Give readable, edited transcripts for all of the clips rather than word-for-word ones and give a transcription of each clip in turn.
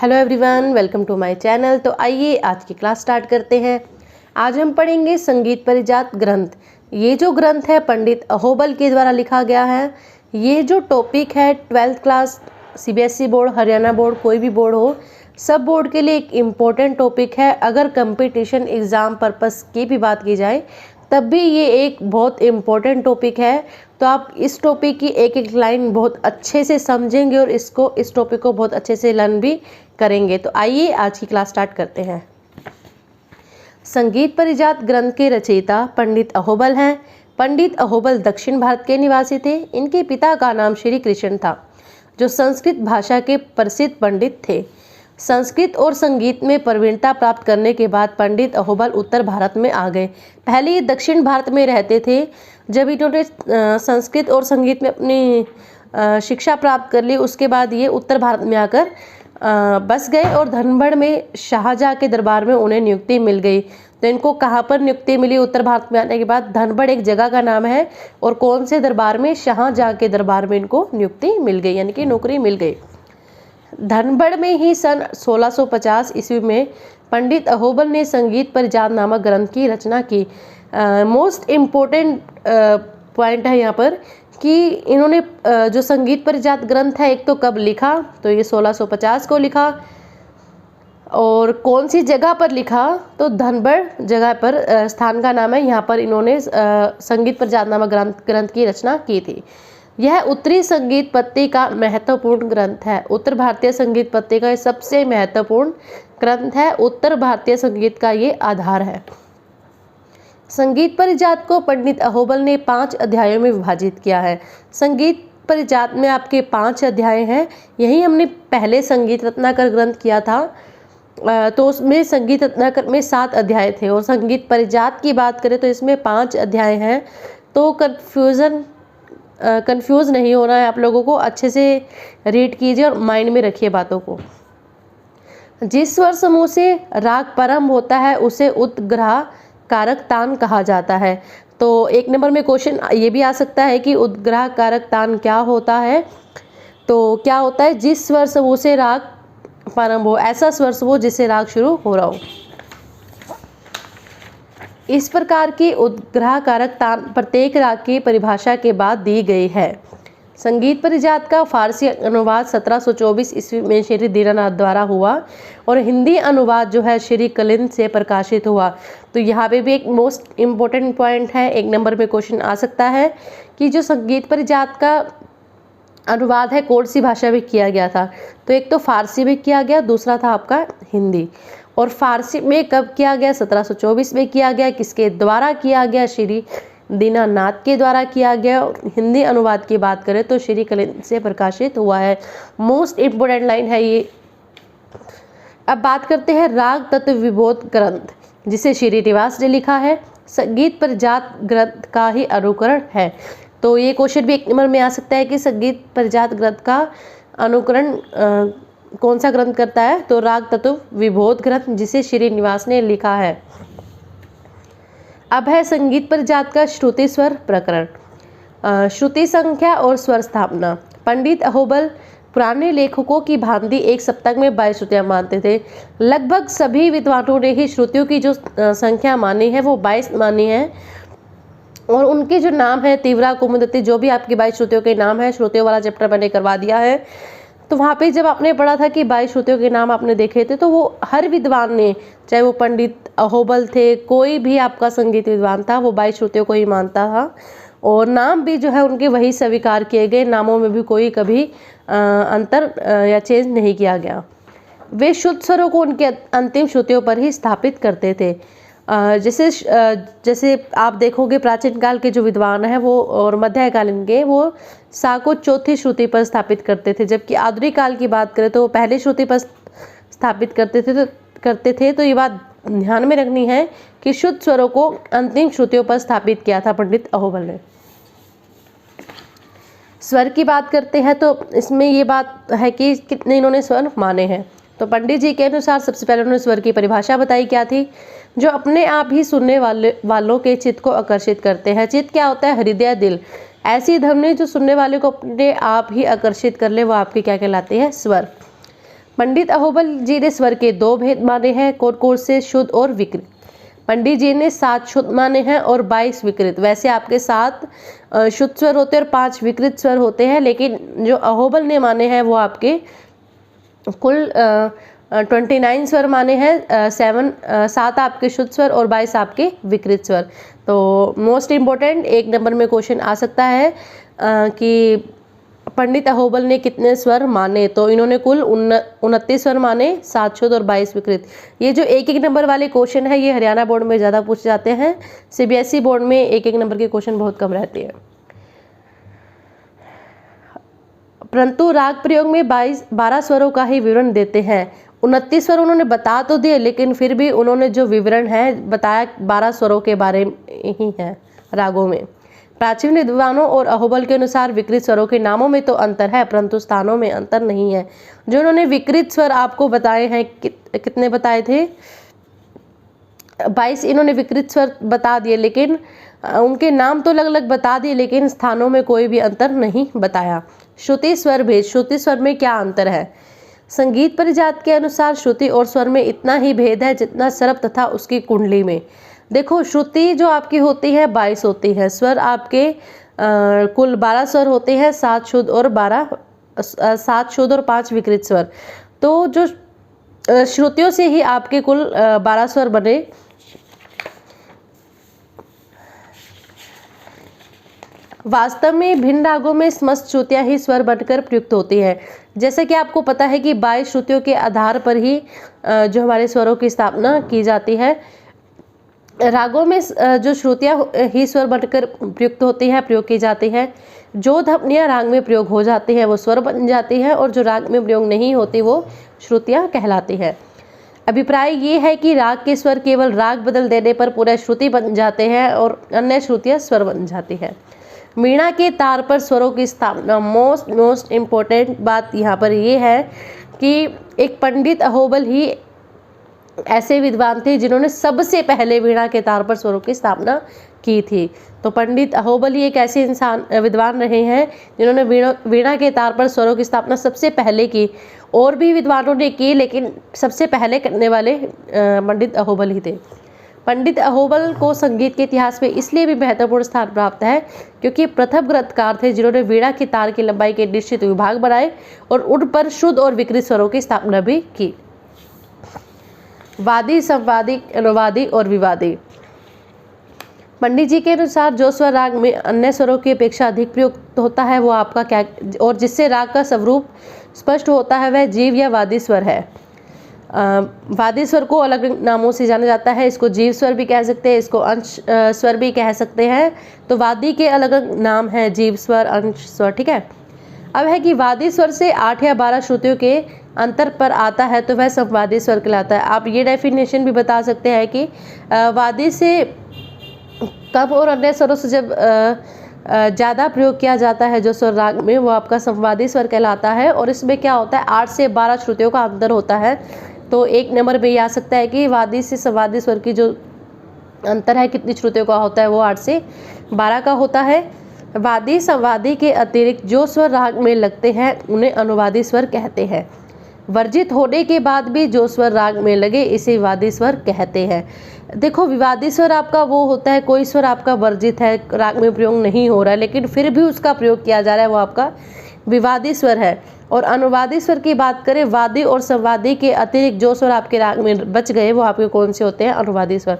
Hello everyone, welcome to my channel. तो आइए आज की क्लास स्टार्ट करते हैं। आज हम पढ़ेंगे संगीत परिजात ग्रंथ। ये जो ग्रंथ है पंडित अहोबल के द्वारा लिखा गया है। ये जो टॉपिक है 12th class, CBSE board, Haryana board, कोई भी बोर्ड हो, सब बोर्ड के लिए एक इम्पोर्टेंट टॉपिक है। अगर कंपटीशन एग्ज़ाम पर्पस की भी बात की जाए तब भी ये एक बहुत इम्पोर्टेंट टॉपिक है। तो आप इस टॉपिक की एक एक लाइन बहुत अच्छे से समझेंगे और इस टॉपिक को बहुत अच्छे से लर्न भी करेंगे। तो आइए आज की क्लास स्टार्ट करते हैं। संगीत परिजात ग्रंथ के रचयिता पंडित अहोबल हैं। पंडित अहोबल दक्षिण भारत के निवासी थे। इनके पिता का नाम श्री कृष्ण था, जो संस्कृत भाषा के प्रसिद्ध पंडित थे। संस्कृत और संगीत में प्रवीणता प्राप्त करने के बाद पंडित अहोबल उत्तर भारत में आ गए। पहले ये दक्षिण भारत में रहते थे। जब इन्होंने संस्कृत और संगीत में अपनी शिक्षा प्राप्त कर ली, उसके बाद ये उत्तर भारत में आकर बस गए और धनबड़ में शाहजहाँ के दरबार में उन्हें नियुक्ति मिल गई। तो इनको कहाँ पर नियुक्ति मिली? उत्तर भारत में आने के बाद धनबड़ एक जगह का नाम है, और कौन से दरबार में? शाहजहाँ के दरबार में इनको नियुक्ति मिल गई, यानी कि नौकरी मिल गई। धनबड़ में ही सन 1650 ईस्वी में पंडित अहोबल ने संगीत परिजात नामक ग्रंथ की रचना की। मोस्ट इम्पोर्टेंट पॉइंट है यहाँ पर कि इन्होंने जो संगीत परिजात ग्रंथ है, एक तो कब लिखा, तो ये 1650 को लिखा, और कौन सी जगह पर लिखा, तो धनबड़ जगह पर, स्थान का नाम है। यहाँ पर इन्होंने संगीत परिजात नामक ग्रंथ की रचना की थी। यह उत्तरी संगीत पत्ती का महत्वपूर्ण ग्रंथ है। उत्तर भारतीय संगीत पत्ती का सबसे महत्वपूर्ण ग्रंथ है। उत्तर भारतीय संगीत का ये आधार है। संगीत परिजात को पंडित अहोबल ने 5 अध्यायों में विभाजित किया है। संगीत परिजात में आपके 5 अध्याय हैं। यही हमने पहले संगीत रत्नाकर ग्रंथ किया था, तो उसमें संगीत रत्नाकर में 7 अध्याय थे, और संगीत परिजात की बात करें तो इसमें 5 अध्याय हैं। तो कंफ्यूज नहीं होना है आप लोगों को। अच्छे से रीड कीजिए और माइंड में रखिए बातों को। जिस स्वर समूह से राग प्रारंभ होता है उसे उद्ग्रह कारक तान कहा जाता है। तो 1 नंबर में क्वेश्चन ये भी आ सकता है कि उद्ग्रह कारक तान क्या होता है। तो क्या होता है? जिस स्वर समूह से राग प्रारंभ हो, ऐसा स्वर समूह जिससे राग शुरू हो रहा हो। इस प्रकार की उद्ग्रह कारक तान प्रत्येक राग की परिभाषा के बाद दी गई है। संगीत परिजात का फारसी अनुवाद 1724 ईस्वी में श्री दीनानाथ द्वारा हुआ, और हिंदी अनुवाद जो है श्री कलिंद से प्रकाशित हुआ। तो यहाँ पे भी एक मोस्ट इम्पोर्टेंट पॉइंट है, 1 नंबर में क्वेश्चन आ सकता है कि जो संगीत परिजात का अनुवाद है कौन सी भाषा में किया गया था। तो एक तो फारसी में किया गया, दूसरा था आपका हिंदी। और फारसी में कब किया गया? 1724 में किया गया। किसके द्वारा किया गया? श्री दीनानाथ के द्वारा किया गया। और हिंदी अनुवाद की बात करें तो श्री कलिंद से प्रकाशित हुआ है। मोस्ट इम्पोर्टेंट लाइन है ये। अब बात करते हैं राग तत्व विबोध ग्रंथ, जिसे श्रीनिवास ने लिखा है। संगीत परिजात ग्रंथ का ही अनुकरण है। तो ये क्वेश्चन भी 1 नंबर में आ सकता है कि संगीत परिजात ग्रंथ का अनुकरण कौन सा ग्रंथ करता है? तो राग तत्व विबोध ग्रंथ, जिसे श्रीनिवास ने लिखा है। अब है संगीत परिजात का श्रुति स्वर प्रकरण। श्रुति संख्या और स्वर स्थापना। पंडित अहोबल पुराने लेखकों की भांति एक सप्तक में 22 श्रुतियाँ मानते थे। लगभग सभी विद्वानों ने ही श्रुतियों की जो संख्या मानी है वो 22 मानी है, और उनके जो नाम है तीव्रा, कुमुदती, जो भी आपकी 22 श्रुतियों के नाम है, श्रुतियों वाला चैप्टर मैंने करवा दिया है। तो वहाँ पे जब आपने पढ़ा था कि 22 श्रुतियों के नाम आपने देखे थे, तो वो हर विद्वान ने, चाहे वो पंडित अहोबल थे, कोई भी आपका संगीत विद्वान था, वो 22 श्रुतियों को ही मानता था। और नाम भी जो है उनके वही स्वीकार किए गए। नामों में भी कोई कभी अंतर या चेंज नहीं किया गया। वे शुद्ध स्वरों को उनके अंतिम श्रुतियों पर ही स्थापित करते थे। जैसे आप देखोगे प्राचीन काल के जो विद्वान हैं वो, और मध्यकालीन के, वो सा को चौथी श्रुति पर स्थापित करते थे, जबकि आधुनिक काल की बात करें तो वो पहले श्रुति पर स्थापित करते थे। तो ये बात ध्यान में रखनी है कि शुद्ध स्वरों को अंतिम श्रुतियों पर स्थापित किया था पंडित अहोबल ने। स्वर की बात करते हैं तो इसमें ये बात है कि कितने इन्होंने स्वर माने हैं। तो पंडित जी के अनुसार सबसे पहले उन्होंने स्वर की परिभाषा बताई क्या थी? जो अपने आप ही सुनने वालों के चित्त को आकर्षित करते हैं। चित्त क्या होता है? हृदय, दिल। ऐसी ध्वनि जो सुनने वाले को अपने आप ही आकर्षित कर ले, वो आपकी क्या कहलाती है? स्वर। पंडित अहोबल जी ने स्वर के 2 भेद माने हैं, कौन से? शुद्ध और विकृत। पंडित जी ने 7 शुद्ध माने हैं और 22 विकृत। वैसे आपके 7 शुद्ध स्वर होते हैं और 5 विकृत स्वर होते हैं, लेकिन जो अहोबल ने माने हैं वो आपके कुल 29 स्वर माने हैं। 7 आपके शुद्ध स्वर और 22 आपके विकृत स्वर। तो मोस्ट इम्पोर्टेंट 1 नंबर में क्वेश्चन आ सकता है कि पंडित अहोबल ने कितने स्वर माने? तो इन्होंने कुल 29 स्वर माने, 7 शुद्ध और 22 विकृत। ये जो 1-1 नंबर वाले क्वेश्चन है ये हरियाणा बोर्ड में ज़्यादा पूछे जाते हैं। सीबीएसई बोर्ड में 1-1 नंबर के क्वेश्चन बहुत कम रहते हैं। परंतु राग प्रयोग में 12 स्वरों का ही विवरण देते हैं। 29 स्वर उन्होंने बता तो दिए, लेकिन फिर भी उन्होंने जो विवरण है बताया 12 स्वरों के बारे में ही है रागों में। प्राचीन विद्वानों और अहोबल के अनुसार विकृत स्वरों के नामों में तो अंतर है, परंतु स्थानों में अंतर नहीं है। जो उन्होंने विकृत स्वर आपको बताए हैं, कितने बताए थे? 22 इन्होंने विकृत स्वर बता दिए, लेकिन उनके नाम तो अलग अलग बता दिए, लेकिन स्थानों में कोई भी अंतर नहीं बताया। श्रुति स्वर भेद, श्रुति स्वर में क्या अंतर है? संगीत परिजात के अनुसार श्रुति और स्वर में इतना ही भेद है जितना सरप तथा उसकी कुंडली में। देखो, श्रुति जो आपकी होती है 22 होती है, स्वर आपके कुल 12 स्वर होते हैं, 7 शुद्ध और 5 विकृत स्वर। तो जो श्रुतियों से ही आपके कुल 12 स्वर बने। वास्तव में भिन्न रागों में समस्त श्रुतियां ही स्वर बनकर प्रयुक्त होती हैं। जैसे कि आपको पता है कि 22 श्रुतियों के आधार पर ही जो हमारे स्वरों की स्थापना की जाती है। रागों में जो श्रुतियां ही स्वर बनकर प्रयुक्त होती है, प्रयोग की जाती है। जो ध्वनियां राग में प्रयोग हो जाती है वो स्वर बन जाती है, और जो राग में प्रयोग नहीं होती वो श्रुतियां कहलाती है। अभिप्राय ये है कि राग के स्वर केवल राग बदल देने पर पूरा श्रुति बन जाते हैं और अन्य श्रुतियां स्वर बन जाती है। वीणा के तार पर स्वरों की स्थापना, मोस्ट इम्पोर्टेंट बात यहाँ पर ये है कि एक पंडित अहोबल ही ऐसे विद्वान थे जिन्होंने सबसे पहले वीणा के तार पर स्वरों की स्थापना की थी। तो पंडित अहोबल ही एक ऐसे विद्वान रहे हैं जिन्होंने वीणा के तार पर स्वरों की स्थापना सबसे पहले की। और भी विद्वानों ने की, लेकिन सबसे पहले करने वाले पंडित अहोबल ही थे। पंडित अहोबल को संगीत के इतिहास में इसलिए भी महत्वपूर्ण स्थान प्राप्त है क्योंकि प्रथम ग्रंथकार थे जिन्होंने वीणा की तार की लंबाई के निश्चित विभाग बनाए और उन पर शुद्ध और विकृत स्वरों की स्थापना भी की। वादी, संवादी, अनुवादी और विवादी। पंडित जी के अनुसार जो स्वर राग में अन्य स्वरों की अपेक्षा अधिक प्रयुक्त होता है वो आपका क्या, और जिससे राग का स्वरूप स्पष्ट होता है वह जीव या वादी स्वर है। वादी स्वर को अलग नामों से जाना जाता है। इसको जीव स्वर भी कह सकते हैं, इसको अंश स्वर भी कह सकते हैं। तो वादी के अलग अलग नाम हैं, जीव स्वर, अंश स्वर, ठीक है। अब है कि वादी स्वर से 8 या 12 श्रुतियों के अंतर पर आता है तो वह संवादी स्वर कहलाता है। आप ये डेफिनेशन भी बता सकते हैं कि वादी से कम और अन्य स्वरों से जब ज़्यादा प्रयोग किया जाता है जो स्वर राग में, वो आपका संवादी स्वर कहलाता है। और इसमें क्या होता है, 8 से 12 श्रुतियों का अंतर होता है। तो 1 नंबर में ये आ सकता है कि वादी से संवादी स्वर की जो अंतर है कितनी श्रुतियों का होता है, वो 8 से 12 का होता है। वादी संवादी के अतिरिक्त जो स्वर राग में लगते हैं उन्हें अनुवादी स्वर कहते हैं। वर्जित होने के बाद भी जो स्वर राग में लगे इसे विवादी स्वर कहते हैं। देखो, विवादी स्वर आपका वो होता है, कोई स्वर आपका वर्जित है, राग में प्रयोग नहीं हो रहा है, लेकिन फिर भी उसका प्रयोग किया जा रहा है, वो आपका विवादी स्वर है। और अनुवादी स्वर की बात करें, वादी और संवादी के अतिरिक्त जो स्वर आपके राग में बच गए वो आपके कौन से होते हैं, अनुवादी स्वर।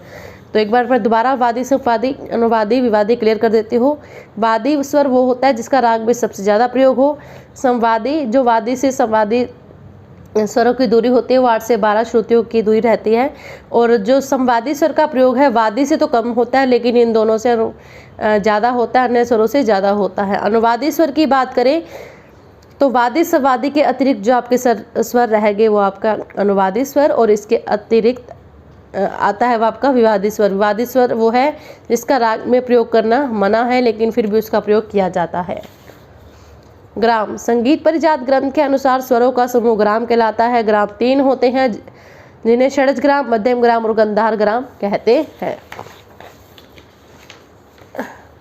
तो एक बार मैं दोबारा वादी, संवादी, अनुवादी, विवादी क्लियर कर देती हूँ। वादी स्वर वो होता है जिसका राग में सबसे ज़्यादा प्रयोग हो। संवादी, जो वादी से संवादी स्वरों की दूरी होती है वो 8 से 12 श्रुतियों की दूरी रहती है। और जो संवादी स्वर का प्रयोग है वादी से तो कम होता है, लेकिन इन दोनों से ज़्यादा होता है, अन्य स्वरों से ज़्यादा होता है। अनुवादी स्वर की बात करें तो वादी संवादी के अतिरिक्त जो आपके स्वर रहेंगे वो आपका अनुवादी स्वर, और इसके अतिरिक्त आता है वो आपका विवादी स्वर। विवादी स्वर वो है जिसका राग में प्रयोग करना मना है, लेकिन फिर भी उसका प्रयोग किया जाता है। ग्राम, संगीत परिजात ग्रंथ के अनुसार स्वरों का समूह ग्राम कहलाता है। ग्राम 3 होते हैं जिन्हें षड्ज ग्राम, मध्यम ग्राम और गंधार ग्राम कहते हैं।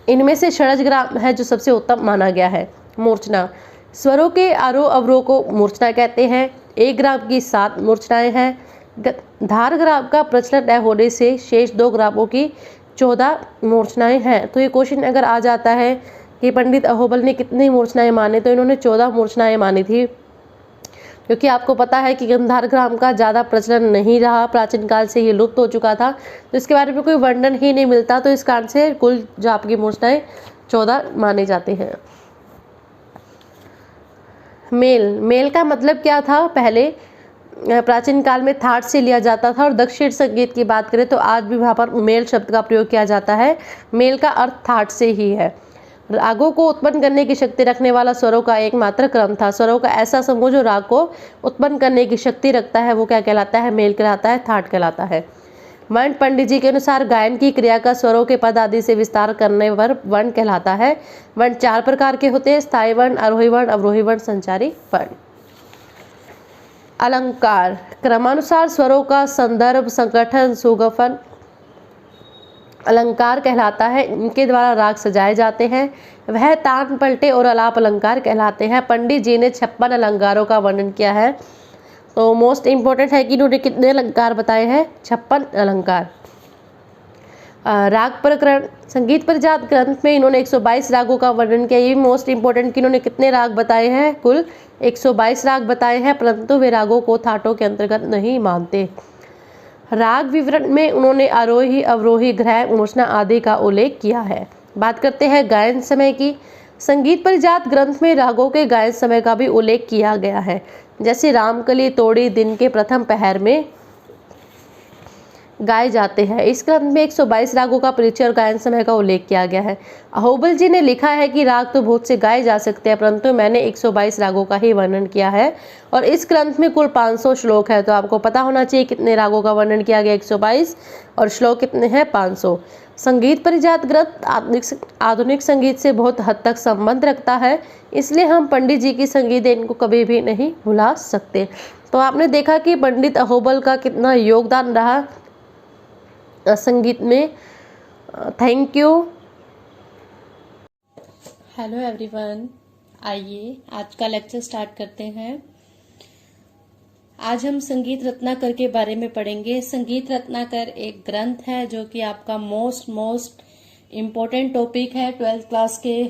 इनमें से षड्ज ग्राम है जो सबसे उत्तम माना गया है। मूर्छना, स्वरों के आरोह अवरोह को मूर्छना कहते हैं। 1 ग्राम की 7 मूर्छनाएं हैं। धार ग्राम का प्रचलन न होने से शेष 2 ग्रामों की 14 मूर्छनाएं हैं। तो ये क्वेश्चन अगर आ जाता है कि पंडित अहोबल ने कितनी मूर्छनाएं माने, तो इन्होंने 14 मूर्छनाएं मानी थी, क्योंकि आपको पता है कि गंधार ग्राम का ज़्यादा प्रचलन नहीं रहा, प्राचीन काल से ये लुप्त हो चुका था, तो इसके बारे में कोई वर्णन ही नहीं मिलता। तो इस कारण से कुल जो आपकी मूर्छनाएं 14 माने जाते हैं। मेल का मतलब क्या था? पहले प्राचीन काल में थाट से लिया जाता था, और दक्षिण संगीत की बात करें तो आज भी वहाँ पर मेल शब्द का प्रयोग किया जाता है। मेल का अर्थ थाट से ही है। रागों को उत्पन्न करने की शक्ति रखने वाला स्वरों का एकमात्र क्रम था। स्वरों का ऐसा समूह जो राग को उत्पन्न करने की शक्ति रखता है वो क्या कहलाता है? मेल कहलाता है, थाट कहलाता है। वर्ण पंडित जी के अनुसार गायन की क्रिया का स्वरों के पद आदि से विस्तार करने पर वर्ण कहलाता है। वर्ण 4 प्रकार के होते हैं: स्थायी वर्ण, आरोही वर्ण, अवरोही वर्ण, संचारी वर्ण। अलंकार क्रमानुसार स्वरों का संदर्भ, संगठन, सुगठन अलंकार कहलाता है। इनके द्वारा राग सजाए जाते हैं। वह तान पलटे और अलाप अलंकार कहलाते हैं। पंडित जी ने 56 अलंकारों का वर्णन किया है। तो मोस्ट इंपॉर्टेंट है कि इन्होंने कितने अलंकार बताए हैं? 56 अलंकार। राग प्रकरण संगीत परिजात ग्रंथ में इन्होंने 122 रागों का वर्णन किया। ये भी मोस्ट इंपॉर्टेंट कि इन्होंने कितने राग बताए हैं? कुल 122 राग बताए हैं, परंतु वे रागों को थाटों के अंतर्गत नहीं मानते। राग विवरण में उन्होंने आरोही, अवरोही, ग्रह, मूर्छना आदि का उल्लेख किया है। बात करते हैं गायन समय की। संगीत परिजात ग्रंथ में रागों के गायन समय का भी उल्लेख किया गया है। जैसे रामकली, तोड़ी दिन के प्रथम पहर में गाए जाते हैं। इस ग्रंथ में 122 रागों का परिचय और गायन समय का उल्लेख किया गया है। अहोबल जी ने लिखा है कि राग तो बहुत से गाए जा सकते हैं, परंतु मैंने 122 रागों का ही वर्णन किया है, और इस ग्रंथ में कुल 500 श्लोक है। तो आपको पता होना चाहिए कितने रागों का वर्णन किया गया, 122, और श्लोक कितने हैं? 500। संगीत परिजात ग्रंथ आधुनिक संगीत से बहुत हद तक संबंध रखता है, इसलिए हम पंडित जी की संगीत इनको कभी भी नहीं भुला सकते। तो आपने देखा कि पंडित अहोबल का कितना योगदान रहा संगीत में। Thank you. हेलो एवरीवन, आइए आज का लेक्चर स्टार्ट करते हैं। आज हम संगीत रत्नाकर के बारे में पढ़ेंगे। संगीत रत्नाकर एक ग्रंथ है जो कि आपका मोस्ट इम्पोर्टेंट टॉपिक है। 12th क्लास के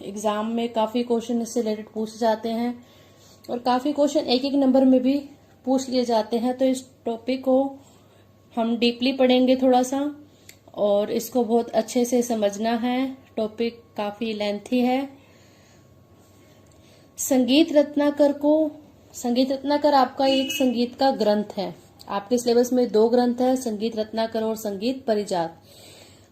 एग्जाम में काफ़ी क्वेश्चन इससे रिलेटेड पूछे जाते हैं, और काफ़ी क्वेश्चन 1-1 नंबर में भी पूछ लिए जाते हैं। तो इस टॉपिक को हम डीपली पढ़ेंगे थोड़ा सा, और इसको बहुत अच्छे से समझना है। टॉपिक काफ़ी लेंथी है। संगीत रत्नाकर आपका एक संगीत का ग्रंथ है। आपके सिलेबस में 2 ग्रंथ है, संगीत रत्नाकर और संगीत परिजात।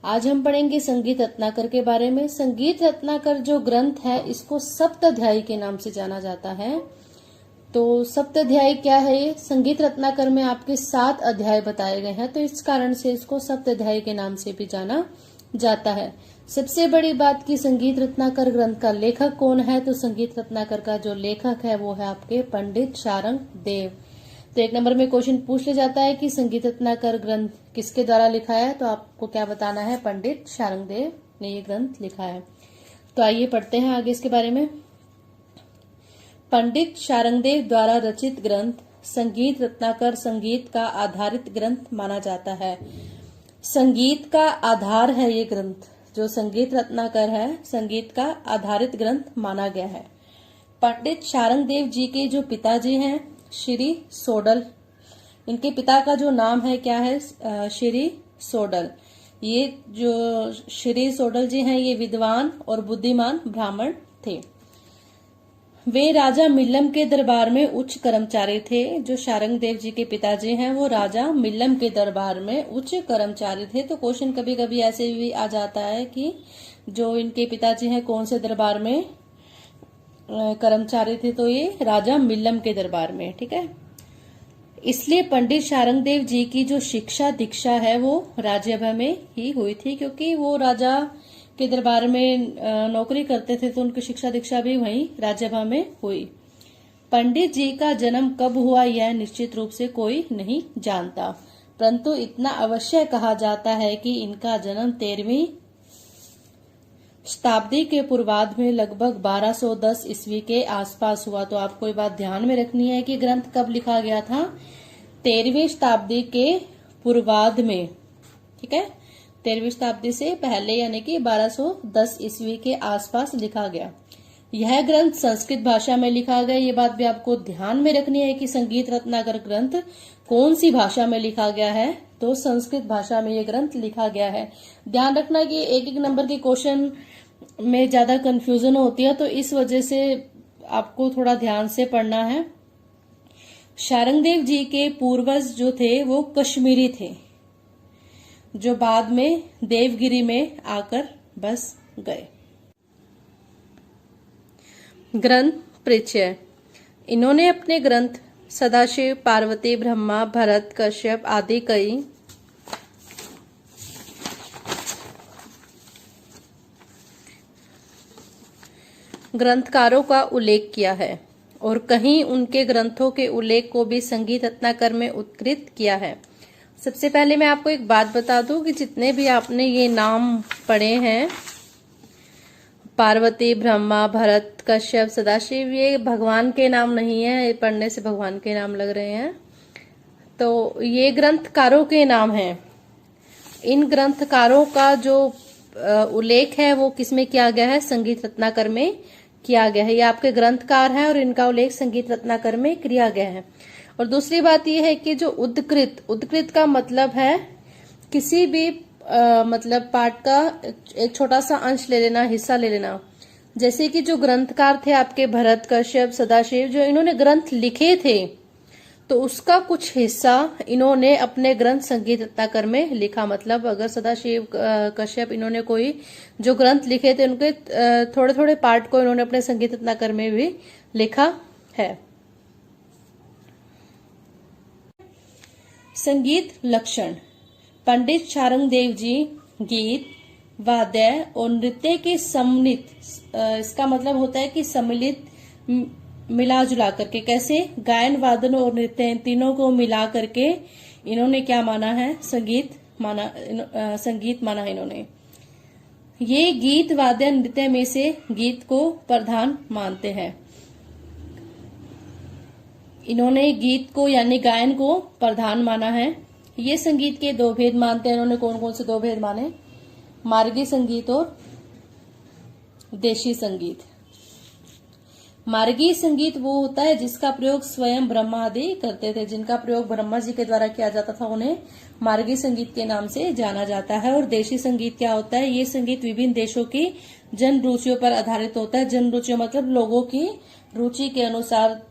आज हम पढ़ेंगे संगीत रत्नाकर के बारे में। संगीत रत्नाकर जो ग्रंथ है इसको सप्ताध्यायी के नाम से जाना जाता है। तो सप्ताध्यायी क्या है? ये संगीत रत्नाकर में आपके 7 अध्याय बताए गए हैं, तो इस कारण से इसको सप्ताध्यायी के नाम से भी जाना जाता है। सबसे बड़ी बात कि संगीत रत्नाकर ग्रंथ का लेखक कौन है? तो संगीत रत्नाकर का जो लेखक है वो है आपके पंडित शारंग देव। तो 1 नंबर में क्वेश्चन पूछ लिया जाता है कि संगीत रत्नाकर ग्रंथ किसके द्वारा लिखा है, तो आपको क्या बताना है? पंडित शारंग देव ने ये ग्रंथ लिखा है। तो आइए पढ़ते हैं आगे इसके बारे में। पंडित शारंगदेव द्वारा रचित ग्रंथ संगीत रत्नाकर संगीत का आधारित ग्रंथ माना जाता है। संगीत का आधार है ये ग्रंथ। जो संगीत रत्नाकर है संगीत का आधारित ग्रंथ माना गया है। पंडित शारंगदेव जी के जो पिताजी हैं श्री सोडल, इनके पिता का जो नाम है क्या है? श्री सोडल। ये जो श्री सोडल जी हैं ये विद्वान और बुद्धिमान ब्राह्मण थे। वे राजा मिल्लम के दरबार में उच्च कर्मचारी थे। जो शारंगदेव जी के पिताजी हैं वो राजा मिल्लम के दरबार में उच्च कर्मचारी थे। तो क्वेश्चन कभी कभी ऐसे भी आ जाता है कि जो इनके पिताजी हैं कौन से दरबार में कर्मचारी थे, तो ये राजा मिल्लम के दरबार में। ठीक है, इसलिए पंडित शारंगदेव जी की जो शिक्षा दीक्षा है वो राज्यभा में ही हुई थी, क्योंकि वो राजा के दरबार में नौकरी करते थे, तो उनकी शिक्षा दीक्षा भी वहीं राज्यभा में हुई। पंडित जी का जन्म कब हुआ यह निश्चित रूप से कोई नहीं जानता, परंतु इतना अवश्य कहा जाता है कि इनका जन्म 13वीं शताब्दी के पूर्वार्ध में लगभग 1210 ईस्वी के आसपास हुआ। तो आपको ये बात ध्यान में रखनी है कि ग्रंथ कब लिखा गया था, 13वीं शताब्दी के पूर्वार्ध में, ठीक है, 13वीं शताब्दी से पहले यानी कि 1210 ईस्वी के आसपास लिखा गया। यह ग्रंथ संस्कृत भाषा में लिखा गया। ये बात भी आपको ध्यान में रखनी है कि संगीत रत्नाकर ग्रंथ कौन सी भाषा में लिखा गया है, तो संस्कृत भाषा में ये ग्रंथ लिखा गया है। ध्यान रखना कि एक एक नंबर के क्वेश्चन में ज्यादा कंफ्यूजन होती है, तो इस वजह से आपको थोड़ा ध्यान से पढ़ना है। शारंगदेव जी के पूर्वज जो थे वो कश्मीरी थे, जो बाद में देवगिरी में आकर बस गए। ग्रंथ परिचय। इन्होंने अपने ग्रंथ सदाशिव, पार्वती, ब्रह्मा, भरत, कश्यप आदि कई ग्रंथकारों का उल्लेख किया है और कहीं उनके ग्रंथों के उल्लेख को भी संगीत रत्नाकर में उत्कृत किया है। सबसे पहले मैं आपको एक बात बता दूं कि जितने भी आपने ये नाम पढ़े हैं, पार्वती, ब्रह्मा, भरत, कश्यप, सदाशिव, ये भगवान के नाम नहीं है, ये पढ़ने से भगवान के नाम लग रहे हैं। तो ये ग्रंथकारों के नाम हैं। इन ग्रंथकारों का जो उल्लेख है वो किसमें किया गया है, संगीत रत्नाकर में किया गया है। ये आपके ग्रंथकार हैं और इनका उल्लेख संगीत रत्नाकर में किया गया है। और दूसरी बात यह है कि जो उद्धकृत का मतलब है किसी भी मतलब पाठ का एक छोटा सा अंश ले लेना, हिस्सा ले लेना। जैसे कि जो ग्रंथकार थे आपके भरत, कश्यप, सदाशिव, जो इन्होंने ग्रंथ लिखे थे तो उसका कुछ हिस्सा इन्होंने अपने ग्रंथ संगीत रत्नाकर में लिखा। मतलब अगर सदाशिव, कश्यप, इन्होंने कोई जो ग्रंथ लिखे थे उनके थोड़े थोड़े पार्ट को इन्होंने अपने संगीत रत्नाकर में भी लिखा है। संगीत लक्षण। पंडित शारंगदेव जी गीत, वाद्य और नृत्य के सम्मिलित, इसका मतलब होता है कि सम्मिलित, मिला जुला करके, कैसे गायन, वादन और नृत्य, इन तीनों को मिला करके इन्होंने क्या माना है, संगीत माना है इन्होंने। ये गीत, वाद्य, नृत्य में से गीत को प्रधान मानते हैं। इन्होंने गीत को यानी गायन को प्रधान माना है। ये संगीत के दो भेद मानते हैं इन्होंने। कौन कौन से दो भेद माने, मार्गी संगीत और देशी संगीत। मार्गी संगीत वो होता है जिसका प्रयोग स्वयं ब्रह्मा आदि करते थे, जिनका प्रयोग ब्रह्मा जी के द्वारा किया जाता था, उन्हें मार्गी संगीत के नाम से जाना जाता है। और देशी संगीत क्या होता है, ये संगीत विभिन्न देशों की जन रुचियों पर आधारित होता है। जन रुचियों मतलब लोगों की रुचि के अनुसार।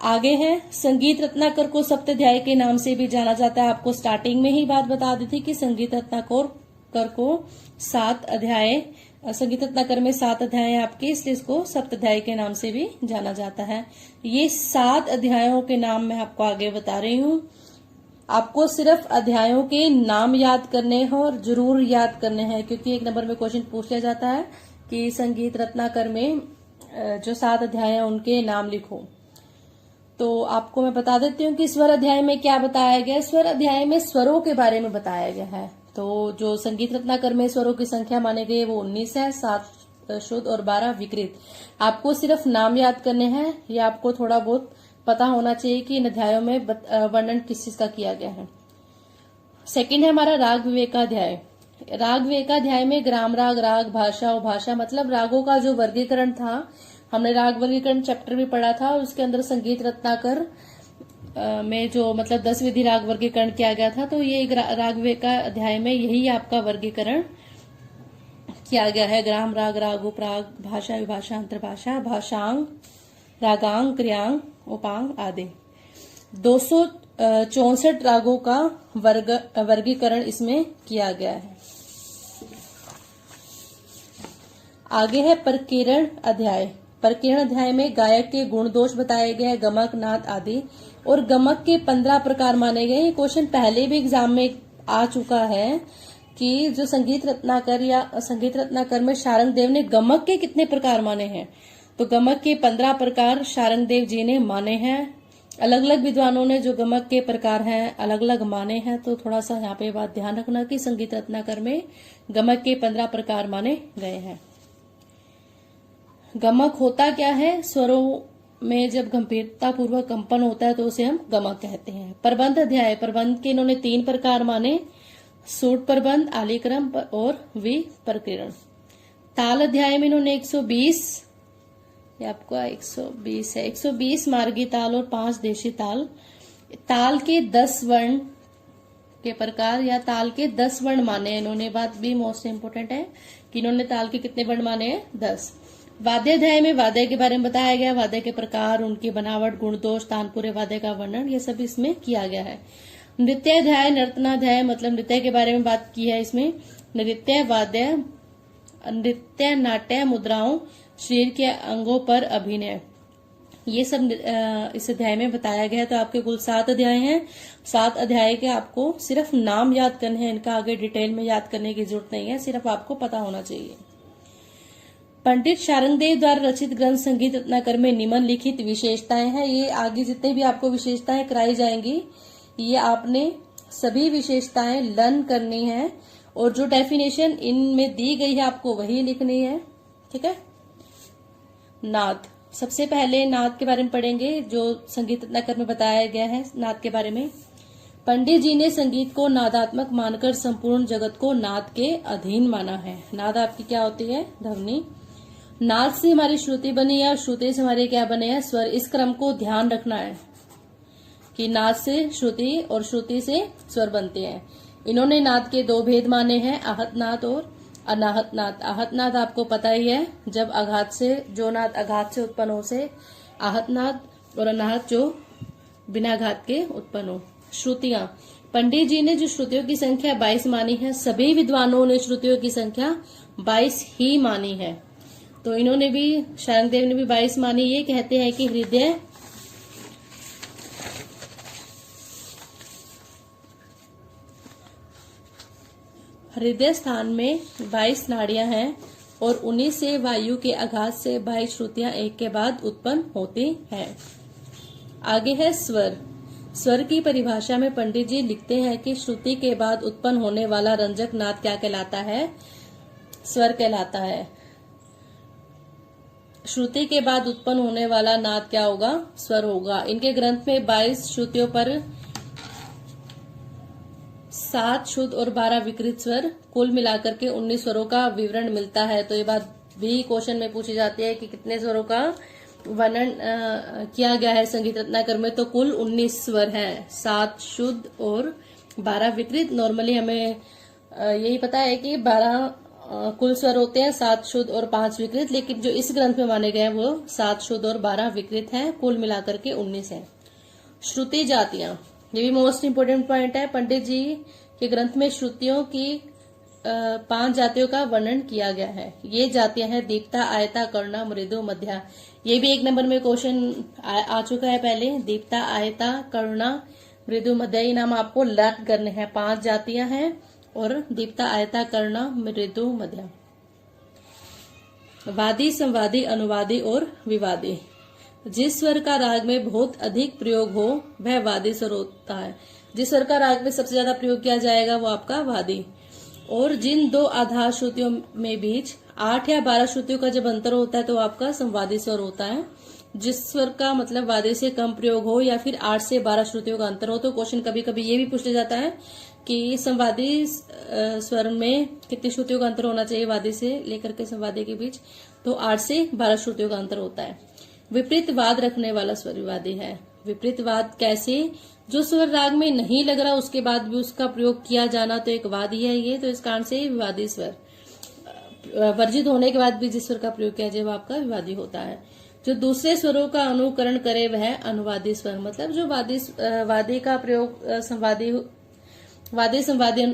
आगे है, संगीत रत्नाकर को सप्ताध्याय के नाम से भी जाना जाता है। आपको स्टार्टिंग में ही बात बता दी थी कि संगीत रत्नाकर को 7 अध्याय, संगीत रत्नाकर में 7 अध्याय है आपके, इसलिए इसको सप्ताध्याय के नाम से भी जाना जाता है। ये 7 अध्यायों के नाम मैं आपको आगे बता रही हूँ। आपको सिर्फ अध्यायों के नाम याद करने हैं और जरूर याद करने हैं, क्योंकि एक नंबर में क्वेश्चन पूछ लिया जाता है कि संगीत रत्नाकर में जो 7 अध्याय हैं उनके नाम लिखो। तो आपको मैं बता देती हूँ कि स्वर अध्याय में क्या बताया गया है। स्वर अध्याय में स्वरों के बारे में बताया गया है। तो जो संगीत रत्नाकर में स्वरों की संख्या माने गई वो 19 है, 7 शुद्ध और 12 विकृत। आपको सिर्फ नाम याद करने हैं, या आपको थोड़ा बहुत पता होना चाहिए कि इन अध्यायों में वर्णन किस चीज का किया गया है। सेकंड है हमारा राग विवेकाध्याय। राग विवेकाध्याय में ग्राम राग, राग, भाषा और भाषा मतलब रागों का जो वर्गीकरण था, हमने राग वर्गीकरण चैप्टर भी पढ़ा था और उसके अंदर संगीत रत्नाकर में जो मतलब 10 विधि राग वर्गीकरण किया गया था। तो ये राग विवेका अध्याय में यही आपका वर्गीकरण किया गया है। ग्राम राग, राग, उपराग, भाषा, विभाषा, अंतर्भाषा, भाषांग, रागांग, क्रियांग, उपांग आदि। 264 रागों का वर्गीकरण इसमें किया गया है। आगे है प्रकीर्णन अध्याय। प्रकीर्णन अध्याय में गायक के गुण दोष बताए गए हैं, गमक, नाद आदि, और गमक के 15 प्रकार माने गए। ये क्वेश्चन पहले भी एग्जाम में आ चुका है कि जो संगीत रत्नाकर या संगीत रत्नाकर में शारंगदेव ने गमक के कितने प्रकार माने हैं। तो गमक के 15 प्रकार शारंगदेव जी ने माने हैं। अलग अलग विद्वानों ने जो गमक के प्रकार हैं अलग अलग माने हैं, तो थोड़ा सा यहाँ पे बात ध्यान रखना कि संगीत रत्नाकर में गमक के 15 प्रकार माने गए हैं। गमक होता क्या है? स्वरों में जब गंभीरता पूर्वक कंपन होता है तो उसे हम गमक कहते हैं। प्रबंध अध्याय, प्रबंध के इन्होंने 3 प्रकार माने, सूट प्रबंध, आलिक्रम और विप्रकीर्ण। ताल अध्याय में इन्होंने 120, ये आपका 120 है, 120 मार्गी ताल और 5 देशी ताल। ताल के 10 वर्ण के प्रकार या ताल के 10 वर्ण माने हैं इन्होंने। बात भी मोस्ट इंपोर्टेंट है कि इन्होंने ताल के कितने वर्ण माने हैं? 10। वाद्य अध्याय में वाद्य के बारे में बताया गया, वाद्य के प्रकार, उनकी बनावट, गुण दोष, तानपुरे वाद्य का वर्णन, ये सब इसमें किया गया है। नृत्य अध्याय, नर्तनाध्याय मतलब नृत्य के बारे में बात की है इसमें। नृत्य, वाद्य, नृत्य, नाट्य, मुद्राओं, शरीर के अंगों पर अभिनय, ये सब इस अध्याय में बताया गया है। तो आपके कुल 7 अध्याय हैं। 7 अध्याय के आपको सिर्फ नाम याद करने हैं, इनका आगे डिटेल में याद करने की जरूरत नहीं है, सिर्फ आपको पता होना चाहिए। पंडित शारंगदेव द्वारा रचित ग्रंथ संगीत रत्नाकर में निम्नलिखित विशेषताएं हैं। ये आगे जितने भी आपको विशेषताएं कराई जाएंगी, ये आपने सभी विशेषताएं लर्न करनी है और जो डेफिनेशन इनमें दी गई है आपको वही लिखनी है। ठीक है। नाद, सबसे पहले नाद के बारे में पढ़ेंगे जो संगीत रत्नाकर में बताया गया है। नाद के बारे में, पंडित जी ने संगीत को नादात्मक मानकर संपूर्ण जगत को नाद के अधीन माना है। नाद आपकी क्या होती है? ध्वनि। नाद से हमारी श्रुति बनी है और श्रुति से हमारे क्या बने हैं? स्वर। इस क्रम को ध्यान रखना है कि नाद से श्रुति और श्रुति से स्वर बनते हैं। इन्होंने नाद के 2 भेद माने हैं, आहत नाद और अनाहत नाद। आहत नाद आपको पता ही है, जब आघात से, जो नाद आघात से उत्पन्न हो से आहत नाद, और अनाहत जो बिना आघात के उत्पन्न हो। श्रुतियां, पंडित जी ने जो श्रुतियों की संख्या 22 मानी है, सभी विद्वानों ने श्रुतियों की संख्या 22 ही मानी है। तो इन्होंने भी, शारंगदेव ने भी 22 मानी। ये कहते हैं कि हृदय स्थान में 22 नाड़ियां हैं और उन्हीं से वायु के आघात से 22 श्रुतियां एक के बाद उत्पन्न होती हैं। आगे है स्वर। स्वर की परिभाषा में पंडित जी लिखते हैं कि श्रुति के बाद उत्पन्न होने वाला रंजक नाद क्या कहलाता है? स्वर कहलाता है। श्रुति के बाद उत्पन्न होने वाला नाद क्या होगा? स्वर होगा। इनके ग्रंथ में 22 श्रुतियों पर 7 शुद्ध और 12 विकृत स्वर, कुल मिलाकर के 19 स्वरों का विवरण मिलता है। तो ये बात भी क्वेश्चन में पूछी जाती है कि कितने स्वरों का वर्णन किया गया है संगीत रत्नाकर में। तो कुल 19 स्वर हैं, 7 शुद्ध और 12 विकृत। नॉर्मली हमें यही पता है कि 12 कुल स्वर होते हैं, 7 शुद्ध और 5 विकृत, लेकिन जो इस ग्रंथ में माने गए हैं वो 7 शुद्ध और 12 विकृत हैं, कुल मिलाकर के 19 हैं। श्रुति जातियां, ये भी मोस्ट इंपोर्टेंट पॉइंट है। पंडित जी के ग्रंथ में श्रुतियों की 5 जातियों का वर्णन किया गया है। ये जातियां हैं दीप्ता, आयता, करुणा, मृदु, मध्या। ये भी 1 नंबर में क्वेश्चन आ चुका है पहले। दीप्ता, आयता, करुणा, मृदु, मध्या, ये नाम आपको लर्न करने हैं। 5 जातियां हैं और दीप्ता, आयता, करुणा, मृदु, मध्या। वादी, संवादी, अनुवादी और विवादी। जिस स्वर का राग में बहुत अधिक प्रयोग हो वह वादी स्वर होता है। जिस स्वर का राग में सबसे ज्यादा प्रयोग किया जाएगा वो आपका वादी। और जिन 2 आधार श्रुतियों में बीच 8 या 12 श्रुतियों का जब अंतर होता है तो आपका संवादी स्वर होता है। जिस स्वर का मतलब वादी से कम प्रयोग हो या फिर 8 से 12 श्रुतियों का अंतर हो, तो क्वेश्चन कभी कभी ये भी पूछा जाता है कि संवादी स्वर में कितनी श्रुतियों का अंतर होना चाहिए वादी से लेकर के संवादी के बीच, तो 8 से 12 श्रुतियों का अंतर होता है। विपरीत वाद रखने वाला स्वर विवादी है। विपरीत वाद कैसे? जो स्वर राग में नहीं लग रहा उसके बाद भी उसका प्रयोग किया जाना तो एक वाद ही है ये, तो इस कारण से विवादी स्वर। वर्जित होने के बाद भी जिस स्वर का प्रयोग किया जाए वो आपका विवादी होता है। जो दूसरे स्वरों का अनुकरण करे वह अनुवादी स्वर, मतलब जो वादी का प्रयोग वादी संवादी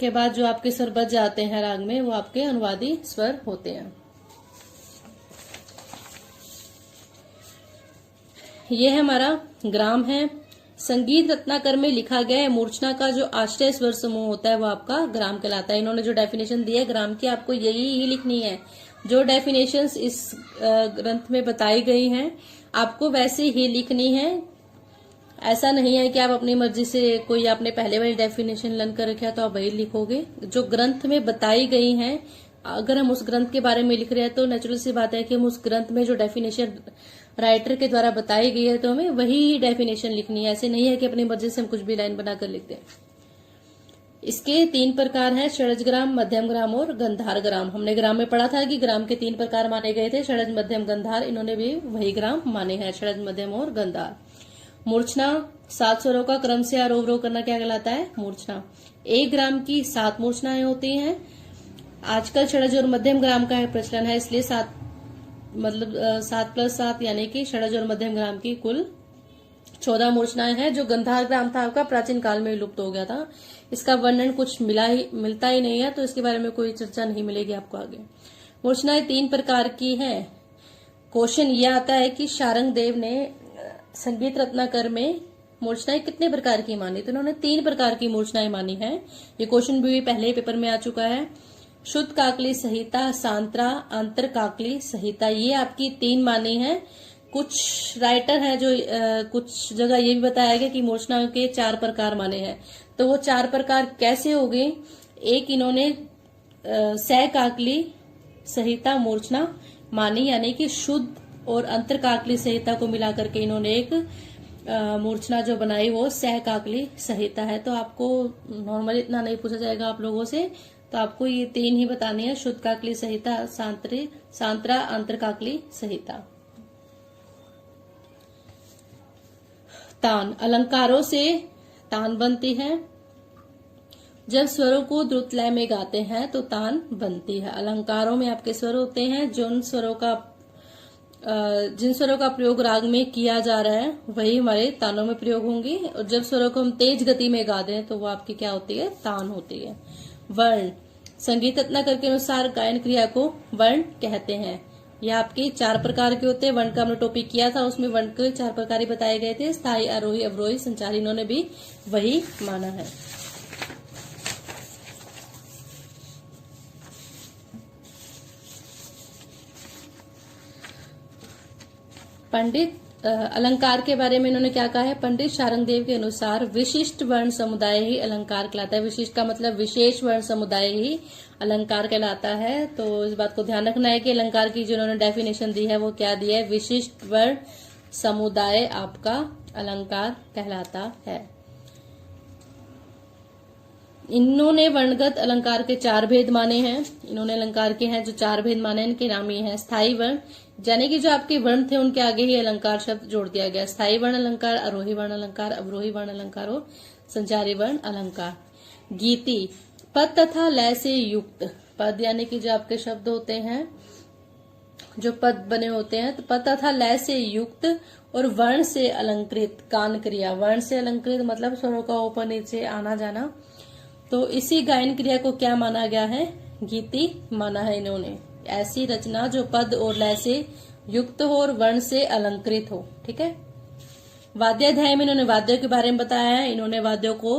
के बाद जो आपके स्वर बच जाते हैं राग में वो आपके अनुवादी स्वर होते हैं। ये हमारा ग्राम है। संगीत रत्नाकर में लिखा गया है मूर्छना का जो आश्रय स्वर समूह होता है वो आपका ग्राम कहलाता है। इन्होंने जो डेफिनेशन दी है ग्राम की आपको यही ही लिखनी है। जो डेफिनेशंस इस ग्रंथ में बताई गई हैं आपको वैसे ही लिखनी है। ऐसा नहीं है कि आप अपनी मर्जी से कोई आपने पहले वाली डेफिनेशन लर्न कर रखा तो आप वही लिखोगे। जो ग्रंथ में बताई गई हैं, अगर हम उस ग्रंथ के बारे में लिख रहे हैं तो नेचुरल सी बात है कि हम उस ग्रंथ में जो डेफिनेशन राइटर के द्वारा बताई गई है तो हमें वही डेफिनेशन लिखनी है। ऐसे नहीं है कि अपनी मर्जी से हम कुछ भी लाइन बनाकर लिख दें। इसके 3 प्रकार हैं, षडज ग्राम, मध्यम ग्राम और गंधार ग्राम। हमने ग्राम में पढ़ा था कि ग्राम के 3 प्रकार माने गए थे, षडज, मध्यम, गंधार। इन्होंने भी वही ग्राम माने हैं, षडज, मध्यम और गंधार। मूर्छना, 7 स्वरों का क्रम से आरोह अवरोह करना क्या कहलाता है? मूर्छना। 1 ग्राम की 7 मूर्छनाएं होती हैं। आजकल षडज और मध्यम ग्राम का प्रचलन है, इसलिए 7 + 7 यानी कि षडज और मध्यम ग्राम की कुल 14 मूर्छनाएं हैं। जो गंधार ग्राम था आपका प्राचीन काल में लुप्त हो गया था। इसका वर्णन कुछ मिलता ही नहीं है, तो इसके बारे में कोई चर्चा नहीं मिलेगी आपको आगे। मूर्छनाएं 3 प्रकार की हैं। क्वेश्चन ये आता है कि शारंग देव ने संगीत रत्नाकर में मूर्छनाएं कितने प्रकार की मानी? तो उन्होंने 3 प्रकार की मूर्छनाएं मानी है। ये क्वेश्चन भी पहले पेपर में आ चुका है। शुद्ध काकली संहिता, सांत्रा, अंतर काकली संहिता, ये आपकी 3 मानी है। कुछ राइटर है जो कुछ जगह ये भी बताया गया कि मूर्छनाओं के 4 प्रकार माने हैं। तो वो 4 प्रकार कैसे हो गए? एक इन्होंने सह काकली संहिता मूर्छना मानी, यानी कि शुद्ध और अंतर काकली संहिता को मिलाकर के इन्होंने एक मूर्छना जो बनाई वो सह काकली संहिता है। तो आपको नॉर्मली इतना नहीं पूछा जाएगा आप लोगों से, तो आपको ये 3 ही बतानी है, शुद्ध काकली संहिता, सांत्रा, अंतर काकली संहिता। तान, अलंकारों से तान बनती है। जब स्वरों को द्रुत लय में गाते हैं तो तान बनती है। अलंकारों में आपके स्वर होते हैं, जिन स्वरों का प्रयोग राग में किया जा रहा है वही हमारे तानों में प्रयोग होंगी। और जब स्वरों को हम तेज गति में गा दें तो वो आपकी क्या होती है? तान होती है। वर्ण, संगीत रत्नाकर के अनुसार गायन क्रिया को वर्ण कहते हैं। यह आपके 4 प्रकार के होते हैं। वर्ण का हमने टॉपिक किया था, उसमें वर्ण के 4 प्रकार ही बताए गए थे, स्थायी, आरोही, अवरोही, संचारी। इन्होंने भी वही माना है। पंडित अलंकार के बारे में इन्होंने क्या कहा है? पंडित शारंगदेव के अनुसार विशिष्ट वर्ण समुदाय ही अलंकार कहलाता है। विशिष्ट का मतलब विशेष वर्ण समुदाय ही अलंकार कहलाता है। तो इस बात को ध्यान रखना है कि अलंकार की जो उन्होंने डेफिनेशन दी है वो क्या दी है? विशिष्ट वर्ण समुदाय आपका अलंकार कहलाता है। इन्होंने वर्णगत अलंकार के 4 भेद माने हैं। इन्होंने अलंकार के हैं जो 4 भेद माने, इनके नाम ये हैं। स्थायी वर्ण, यानी कि जो आपके वर्ण थे उनके आगे ही अलंकार शब्द जोड़ दिया गया। स्थायी वर्ण अलंकार, आरोही वर्ण अलंकार, अवरोही वर्ण अलंकार और संचारी वर्ण अलंकार। गीति, पद तथा लय से युक्त। पद यानी कि जो आपके शब्द होते हैं, जो पद बने होते हैं, तो पद तथा लय से युक्त और वर्ण से अलंकृत। गान क्रिया, वर्ण से अलंकृत मतलब स्वरों का ऊपर नीचे आना जाना। तो इसी गायन क्रिया को क्या माना गया है? गीति माना है इन्होंने। ऐसी रचना जो पद और लय से युक्त हो और वर्ण से अलंकृत हो। ठीक है। वाद्याध्याय में इन्होंने वाद्यों के बारे में बताया है। इन्होंने वाद्यों को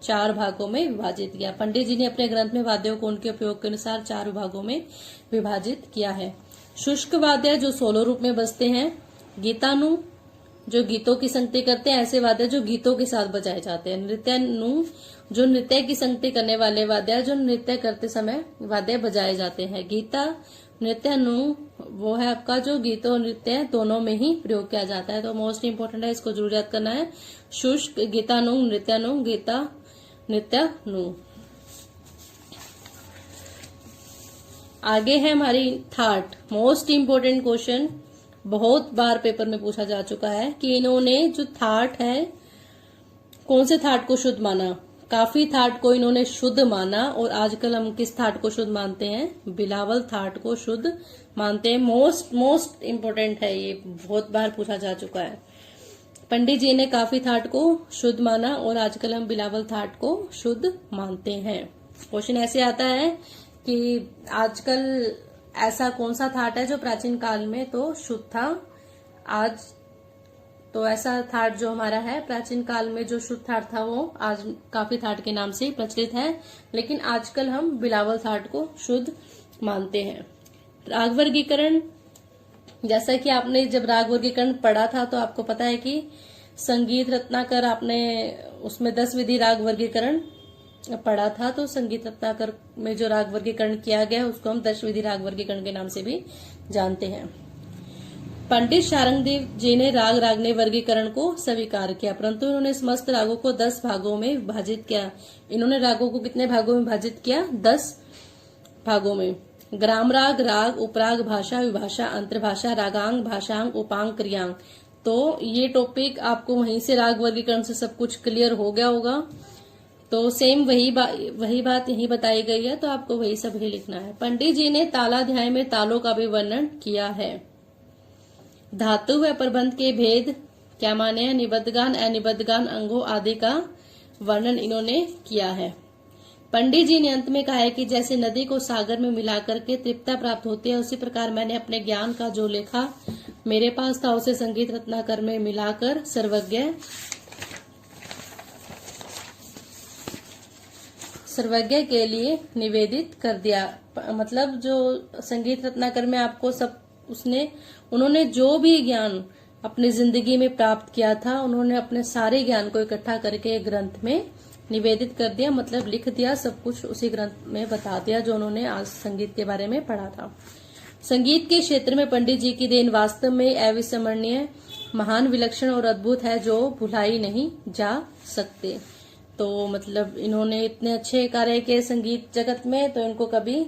4 भागों में विभाजित किया। पंडित जी ने अपने ग्रंथ में वाद्यों को उनके उपयोग के अनुसार 4 भागों में विभाजित किया है। शुष्क वाद्य जो सोलो रूप में बजते हैं। गीतानु जो गीतों की संगति करते हैं, ऐसे वाद्य जो गीतों के साथ बजाए जाते हैं। नृत्यानु जो नृत्य की संगति करने वाले वाद्य, जो नृत्य करते समय वाद्य बजाए जाते हैं। गीता, नृत्यानु वो है आपका जो गीतों और नृत्य दोनों में ही प्रयोग किया जाता है। तो मोस्ट इंपोर्टेंट है, इसको जरूर याद करना है। शुष्क, गीतानु, नृत्यानु, गीता, नृत्यानु। आगे है हमारी थाट। मोस्ट इंपोर्टेंट क्वेश्चन, बहुत बार पेपर में पूछा जा चुका है कि इन्होंने जो थाट है, कौन से थाट को शुद्ध माना? काफी थाट को इन्होंने शुद्ध माना। और आजकल हम किस थाट को शुद्ध मानते हैं? बिलावल थाट को शुद्ध मानते हैं। मोस्ट इंपोर्टेंट है, ये बहुत बार पूछा जा चुका है। पंडित जी ने काफी थाट को शुद्ध माना और आजकल हम बिलावल थाट को शुद्ध मानते हैं। क्वेश्चन ऐसे आता है कि आजकल ऐसा कौन सा थाट है जो प्राचीन काल में तो शुद्ध था, आज तो ऐसा थाट जो हमारा है प्राचीन काल में जो शुद्ध थाट था वो आज काफी थाट के नाम से प्रचलित है, लेकिन आजकल हम बिलावल थाट को शुद्ध मानते हैं। राग वर्गीकरण, जैसा कि आपने जब राग वर्गीकरण पढ़ा था तो आपको पता है कि संगीत रत्नाकर आपने उसमें 10 विधि राग वर्गीकरण पढ़ा था, तो संगीत रत्नाकर में जो राग वर्गीकरण किया गया उसको हम 10 विधि राग वर्गीकरण के नाम से भी जानते हैं। पंडित शारंगदेव जी ने राग रागनी वर्गीकरण को स्वीकार किया, परंतु इन्होंने समस्त रागों को 10 भागों में विभाजित किया। इन्होंने रागों को कितने भागों में विभाजित किया? 10 भागों में। ग्राम राग, राग, उपराग, भाषा, विभाषा, अंतर्भाषा, रागांग, भाषांग, उपांग, क्रियांग। तो ये टॉपिक आपको वहीं से राग वर्गीकरण से सब कुछ क्लियर हो गया होगा। तो सेम वही बात यही बताई गई है, तो आपको वही सब ही लिखना है। पंडित जी ने तालाध्याय में तालों का भी वर्णन किया है। धातु व प्रबंध के भेद क्या माने हैं? निबद्धगान, अनिबद्धगान, अंगों आदि का वर्णन इन्होंने किया है। पंडित जी ने अंत में कहा है कि जैसे नदी को सागर में मिलाकर के तृप्तता प्राप्त होती है, उसी प्रकार मैंने अपने ज्ञान का जो लेखा मेरे पास था उसे संगीत रत्नाकर में मिलाकर सर्वज्ञ के लिए निवेदित कर दिया। मतलब जो संगीत रत्नाकर में आपको सब उन्होंने जो भी ज्ञान अपनी जिंदगी में प्राप्त किया था, उन्होंने अपने सारे ज्ञान को इकट्ठा करके एक ग्रंथ में निवेदित कर दिया, मतलब लिख दिया, सब कुछ उसी ग्रंथ में बता दिया जो उन्होंने आज संगीत के बारे में पढ़ा था। संगीत के क्षेत्र में पंडित जी की देन वास्तव में अविस्मरणीय, महान, विलक्षण और अद्भुत है, जो भुलाई नहीं जा सकते। तो मतलब इन्होंने इतने अच्छे कार्य किए संगीत जगत में, तो इनको कभी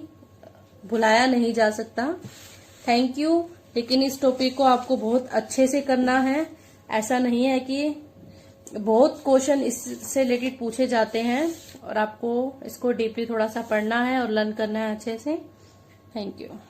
भुलाया नहीं जा सकता। Thank you. लेकिन इस टॉपिक को आपको बहुत अच्छे से करना है, ऐसा नहीं है कि बहुत क्वेश्चन इससे रिलेटेड पूछे जाते हैं और आपको इसको डीपली थोड़ा सा पढ़ना है और लर्न करना है अच्छे से। Thank you.